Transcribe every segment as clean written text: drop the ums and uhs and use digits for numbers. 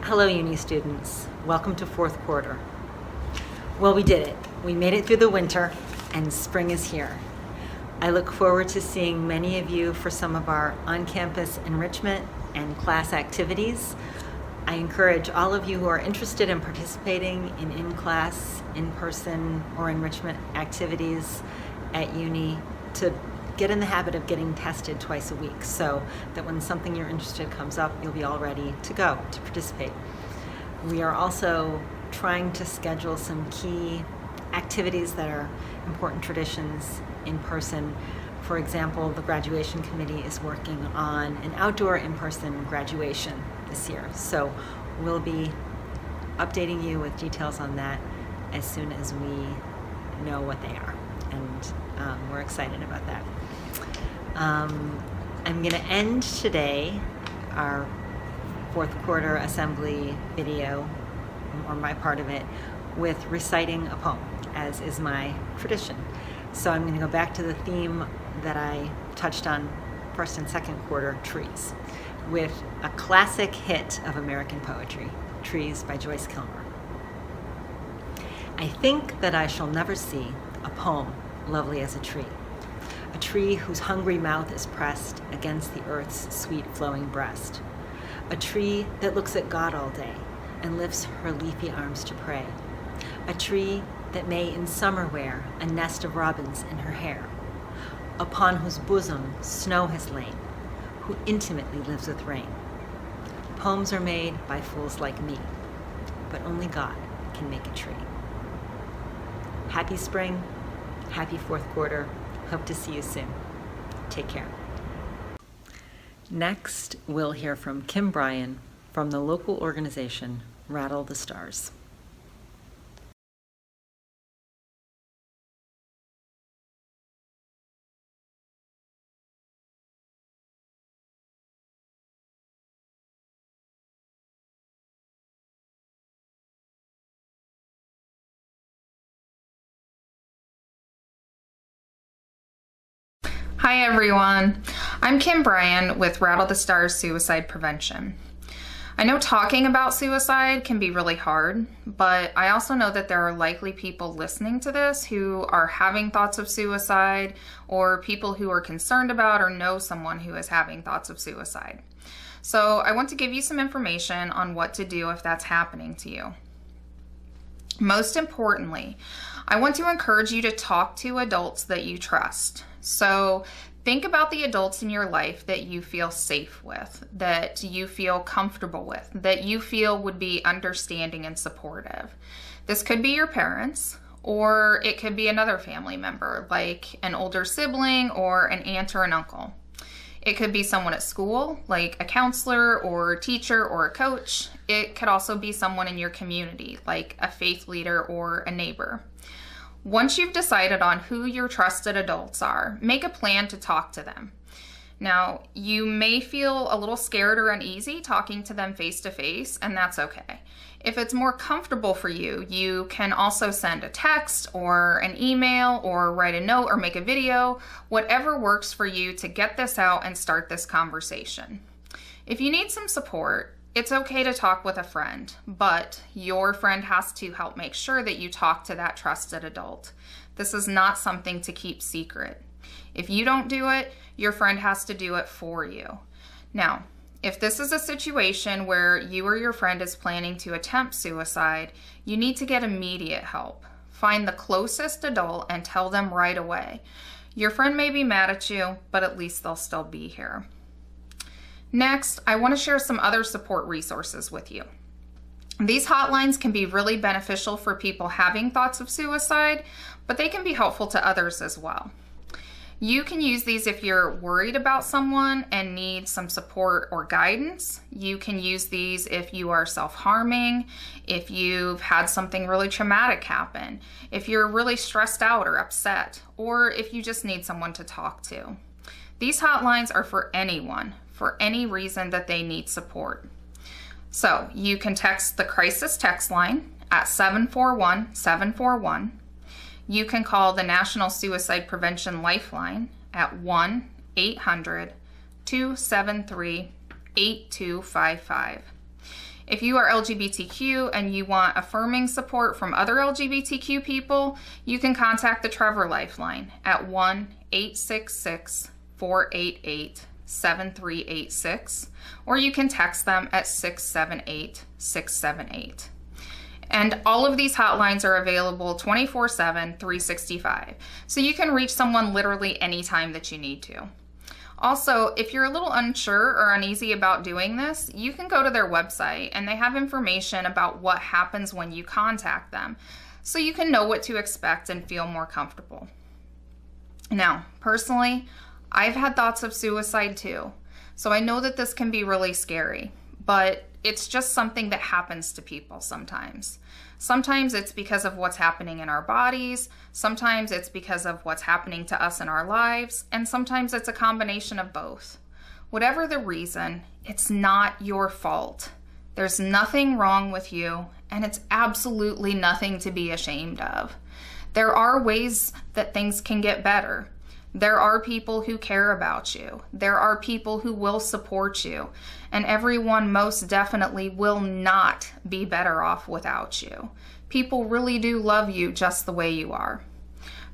Hello, uni students. Welcome to fourth quarter. Well, we did it. We made it through the winter, and spring is here. I look forward to seeing many of you for some of our on-campus enrichment and class activities. I encourage all of you who are interested in participating in in-class, in-person, or enrichment activities at uni to get in the habit of getting tested twice a week so that when something you're interested in comes up, you'll be all ready to go to participate. We are also trying to schedule some key activities that are important traditions in person. For example, the graduation committee is working on an outdoor in-person graduation this year. So we'll be updating you with details on that as soon as we know what they are. And we're excited about that. I'm going to end today our fourth quarter assembly video, or my part of it, with reciting a poem, as is my tradition. So I'm going to go back to the theme that I touched on first and second quarter, trees, with a classic hit of American poetry, Trees by Joyce Kilmer. I think that I shall never see a poem lovely as a tree whose hungry mouth is pressed against the earth's sweet flowing breast, a tree that looks at God all day and lifts her leafy arms to pray, a tree that may in summer wear a nest of robins in her hair, upon whose bosom snow has lain, who intimately lives with rain. Poems are made by fools like me, but only God can make a tree. Happy spring, happy fourth quarter. Hope to see you soon. Take care. Next, we'll hear from Kim Bryan from the local organization Rattle the Stars. Hi everyone, I'm Kim Bryan with Rattle the Stars Suicide Prevention. I know talking about suicide can be really hard, but I also know that there are likely people listening to this who are having thoughts of suicide, or people who are concerned about or know someone who is having thoughts of suicide. So I want to give you some information on what to do if that's happening to you. Most importantly, I want to encourage you to talk to adults that you trust. So think about the adults in your life that you feel safe with, that you feel comfortable with, that you feel would be understanding and supportive. This could be your parents, or it could be another family member, like an older sibling or an aunt or an uncle. It could be someone at school, like a counselor or a teacher or a coach. It could also be someone in your community, like a faith leader or a neighbor. Once you've decided on who your trusted adults are, make a plan to talk to them. Now, you may feel a little scared or uneasy talking to them face to face, and that's okay. If it's more comfortable for you, you can also send a text or an email or write a note or make a video, whatever works for you to get this out and start this conversation. If you need some support, it's okay to talk with a friend, but your friend has to help make sure that you talk to that trusted adult. This is not something to keep secret. If you don't do it, your friend has to do it for you. Now, if this is a situation where you or your friend is planning to attempt suicide, you need to get immediate help. Find the closest adult and tell them right away. Your friend may be mad at you, but at least they'll still be here. Next, I want to share some other support resources with you. These hotlines can be really beneficial for people having thoughts of suicide, but they can be helpful to others as well. You can use these if you're worried about someone and need some support or guidance. You can use these if you are self-harming, if you've had something really traumatic happen, if you're really stressed out or upset, or if you just need someone to talk to. These hotlines are for anyone, for any reason that they need support. So you can text the crisis text line at 741-741. You can call the National Suicide Prevention Lifeline at 1-800-273-8255. If you are LGBTQ and you want affirming support from other LGBTQ people, you can contact the Trevor Lifeline at 1-866-488-7386, or you can text them at 678-678. And all of these hotlines are available 24/7, 365. So you can reach someone literally anytime that you need to. Also, if you're a little unsure or uneasy about doing this, you can go to their website and they have information about what happens when you contact them, so you can know what to expect and feel more comfortable. Now, personally, I've had thoughts of suicide too, so I know that this can be really scary, but it's just something that happens to people sometimes. Sometimes it's because of what's happening in our bodies, sometimes it's because of what's happening to us in our lives, and sometimes it's a combination of both. Whatever the reason, it's not your fault. There's nothing wrong with you, and it's absolutely nothing to be ashamed of. There are ways that things can get better. There are people who care about you. There are people who will support you. And everyone most definitely will not be better off without you. People really do love you just the way you are.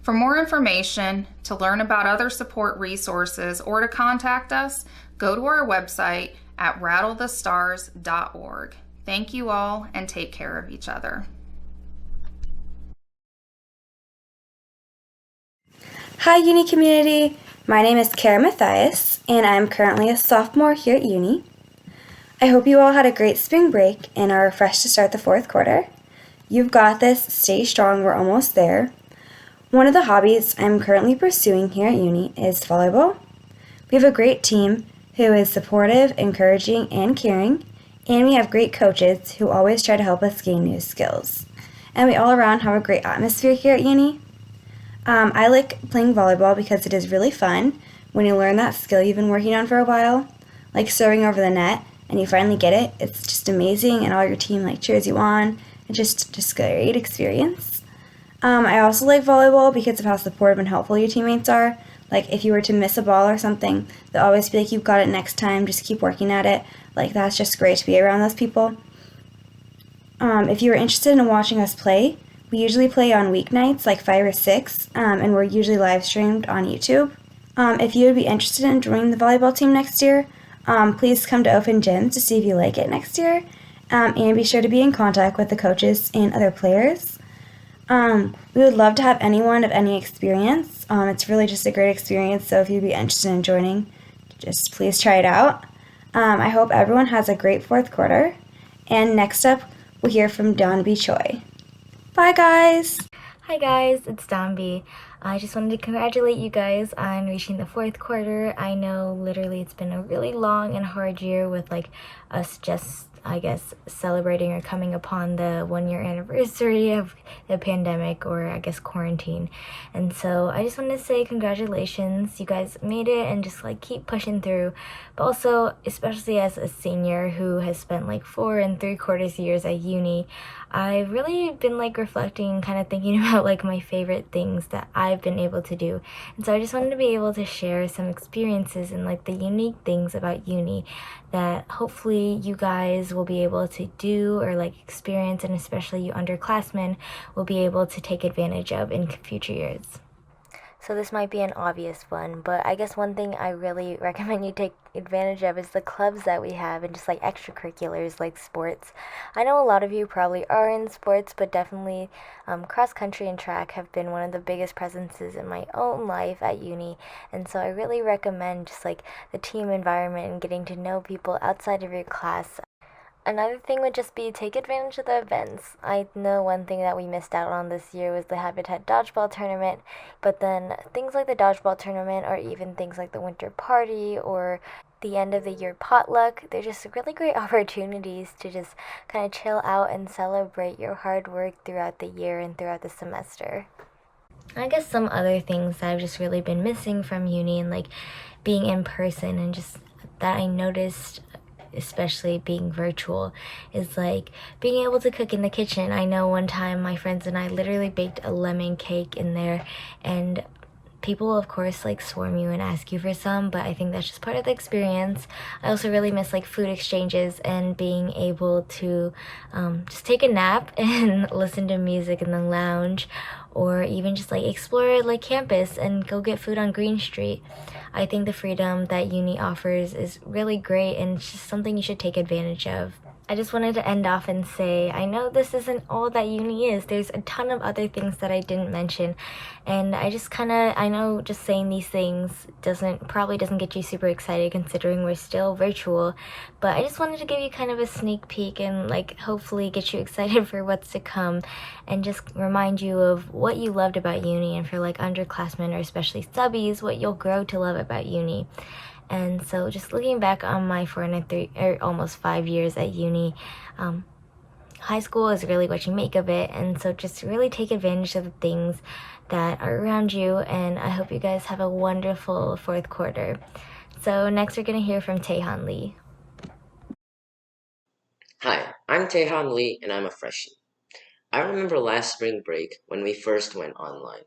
For more information, to learn about other support resources, or to contact us, go to our website at rattlethestars.org. Thank you all, and take care of each other. Hi Uni community, my name is Kara Mathias and I'm currently a sophomore here at Uni. I hope you all had a great spring break and are refreshed to start the fourth quarter. You've got this, stay strong, we're almost there. One of the hobbies I'm currently pursuing here at Uni is volleyball. We have a great team who is supportive, encouraging, and caring, and we have great coaches who always try to help us gain new skills. And we all around have a great atmosphere here at Uni. I like playing volleyball because it is really fun when you learn that skill you've been working on for a while, like serving over the net, and you finally get it. It's just amazing, and all your team cheers you on. It's just a great experience. I also like volleyball because of how supportive and helpful your teammates are. Like if you were to miss a ball or something, they'll always be like, "You've got it next time. Just keep working at it." That's just great to be around those people. If you are interested in watching us play, we usually play on weeknights, 5 or 6, and we're usually live streamed on YouTube. If you would be interested in joining the volleyball team next year, please come to Open Gyms to see if you like it next year, and be sure to be in contact with the coaches and other players. We would love to have anyone of any experience. It's really just a great experience, so if you'd be interested in joining, just please try it out. I hope everyone has a great fourth quarter, and next up, we'll hear from Donby Choi. Bye, guys! Hi guys, it's Donby. I just wanted to congratulate you guys on reaching the fourth quarter. I know literally it's been a really long and hard year with us just, celebrating or coming upon the 1-year anniversary of the pandemic, or quarantine. And so I just wanted to say congratulations. You guys made it, and just keep pushing through. But also, especially as a senior who has spent 4 3/4 years at uni, I've really been reflecting and kind of thinking about my favorite things that I've been able to do. And so I just wanted to be able to share some experiences and the unique things about uni that hopefully you guys will be able to do or experience, and especially you underclassmen will be able to take advantage of in future years. So this might be an obvious one, but I guess one thing I really recommend you take advantage of is the clubs that we have, and just extracurriculars like sports. I know a lot of you probably are in sports, but definitely cross country and track have been one of the biggest presences in my own life at uni. And so I really recommend just the team environment and getting to know people outside of your class. Another thing would just be take advantage of the events. I know one thing that we missed out on this year was the Habitat Dodgeball Tournament, but then things like the Dodgeball Tournament, or even things like the Winter Party or the end of the year potluck, they're just really great opportunities to just kind of chill out and celebrate your hard work throughout the year and throughout the semester. I guess some other things that I've just really been missing from uni and being in person, and just that I noticed, especially being virtual, is being able to cook in the kitchen. I know one time my friends and I literally baked a lemon cake in there, and People will of course like swarm you and ask you for some, but I think that's just part of the experience. I also really miss like food exchanges and being able to just take a nap and listen to music in the lounge, or even just like explore like campus and go get food on Green Street. I think the freedom that uni offers is really great, and it's just something you should take advantage of. I just wanted to end off and say, I know this isn't all that uni is. There's a ton of other things that I didn't mention. And I know just saying these things probably doesn't get you super excited considering we're still virtual. But I just wanted to give you kind of a sneak peek and like hopefully get you excited for what's to come, and just remind you of what you loved about uni, and for like underclassmen or especially subbies, what you'll grow to love about uni. And so just looking back on my 4.3 or almost 5 years at uni, high school is really what you make of it. And so just really take advantage of the things that are around you. And I hope you guys have a wonderful fourth quarter. So next we're going to hear from Tehan Lee. Hi, I'm Tehan Lee and I'm a freshman. I remember last spring break when we first went online.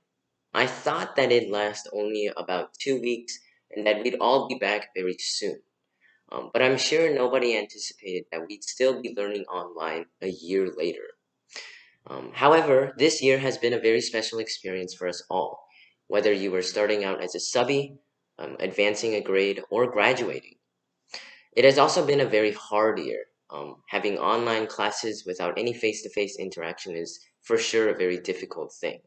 I thought that it'd last only about 2 weeks and that we'd all be back very soon. But I'm sure nobody anticipated that we'd still be learning online a year later. However, this year has been a very special experience for us all, whether you were starting out as a subby, advancing a grade, or graduating. It has also been a very hard year. Having online classes without any face-to-face interaction is for sure a very difficult thing.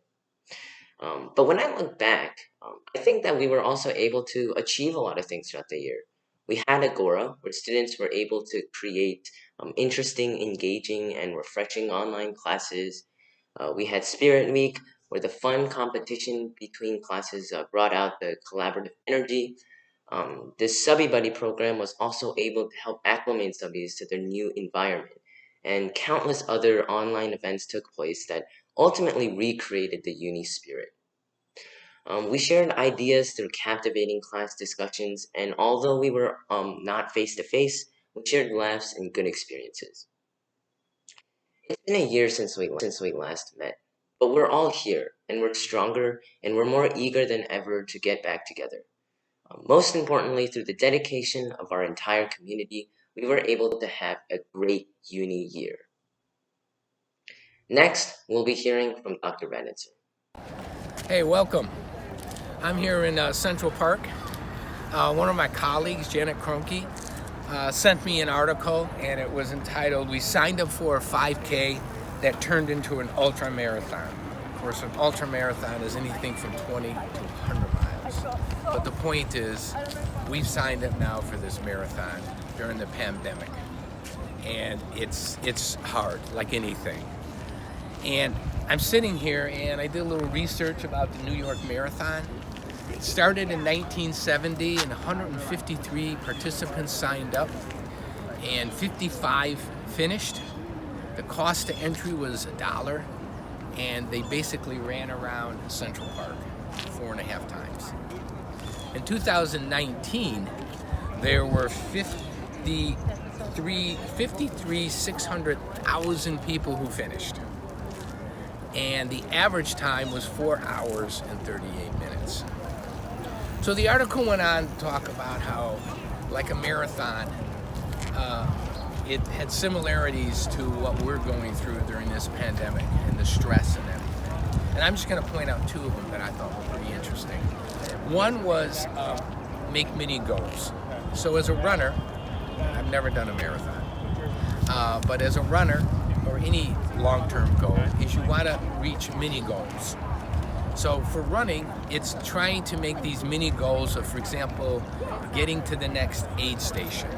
But when I look back, I think that we were also able to achieve a lot of things throughout the year. We had Agora, where students were able to create interesting, engaging, and refreshing online classes. We had Spirit Week, where the fun competition between classes brought out the collaborative energy. This Subby Buddy program was also able to help acclimate subbies to their new environment. And countless other online events took place that ultimately recreated the uni spirit. We shared ideas through captivating class discussions, and although we were not face-to-face, we shared laughs and good experiences. It's been a year since we last met, but we're all here, and we're stronger, and we're more eager than ever to get back together. Most importantly, through the dedication of our entire community, we were able to have a great uni year. Next, we'll be hearing from Dr. Raneem. Hey, welcome. I'm here in Central Park. One of my colleagues, Janet Kroenke, sent me an article, and it was entitled, "We signed up for a 5K that turned into an ultra marathon." Of course, an ultra marathon is anything from 20 to 100 miles. But the point is, we've signed up now for this marathon during the pandemic. And it's hard, like anything. And I'm sitting here and I did a little research about the New York Marathon. It started in 1970 and 153 participants signed up and 55 finished. The cost to entry was $1, and they basically ran around Central Park 4.5 times. In 2019, there were 600,000 people who finished. And the average time was 4 hours and 38 minutes. So the article went on to talk about how, like a marathon, it had similarities to what we're going through during this pandemic and the stress and everything. And I'm just going to point out 2 of them that I thought were pretty interesting. One was make mini goals. So as a runner, I've never done a marathon, but as a runner, or any long-term goal, is you want to reach mini goals. So for running, it's trying to make these mini goals of, for example, getting to the next aid station.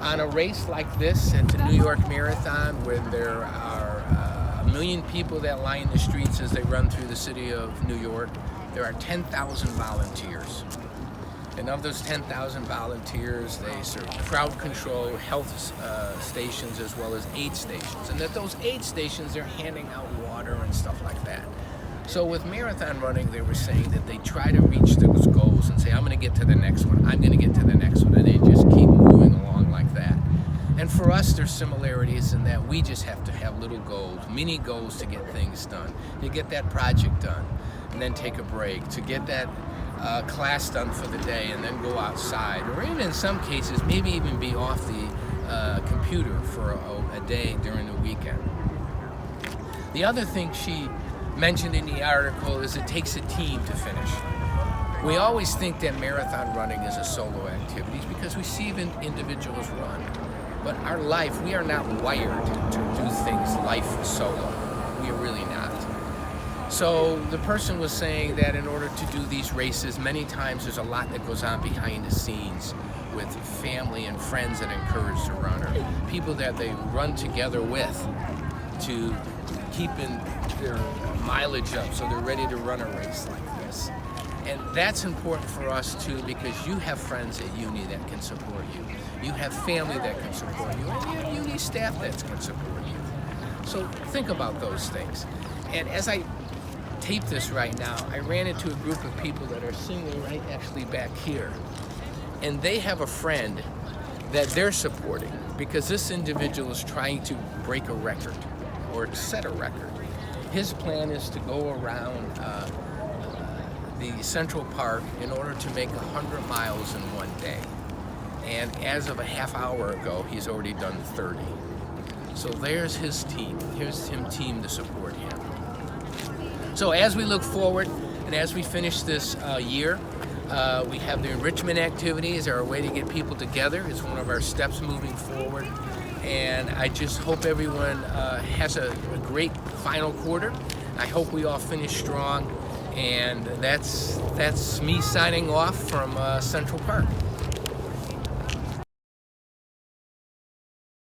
On a race like this at the New York Marathon, where there are 1 million people that line the streets as they run through the city of New York, there are 10,000 volunteers. And of those 10,000 volunteers, they serve crowd control, health stations, as well as aid stations. And at those aid stations, they're handing out water and stuff like that. So with marathon running, they were saying that they try to reach those goals and say, I'm going to get to the next one, I'm going to get to the next one, and they just keep moving along like that. And for us, there's similarities in that we just have to have little goals, mini goals to get things done, to get that project done, and then take a break, to get that class done for the day and then go outside, or even in some cases maybe even be off the computer for a day during the weekend. The other thing she mentioned in the article is it takes a team to finish. We always think that marathon running is a solo activity because we see individuals run. But our life, we are not wired to do things life solo. We are really not. So the person was saying that in order to do these races, many times there's a lot that goes on behind the scenes with family and friends that encourage the runner, people that they run together with to keep their mileage up so they're ready to run a race like this. And that's important for us too, because you have friends at uni that can support you. You have family that can support you, and you have uni staff that can support you. So think about those things. And as I tape this right now, I ran into a group of people that are singing right actually back here. And they have a friend that they're supporting because this individual is trying to break a record or set a record. His plan is to go around the Central Park in order to make 100 miles in one day. And as of a half hour ago, he's already done 30. So there's his team. Here's him team to support him. So as we look forward and as we finish this year, we have the enrichment activities, our way to get people together. It's one of our steps moving forward. And I just hope everyone has a great final quarter. I hope we all finish strong. And that's me signing off from Central Park.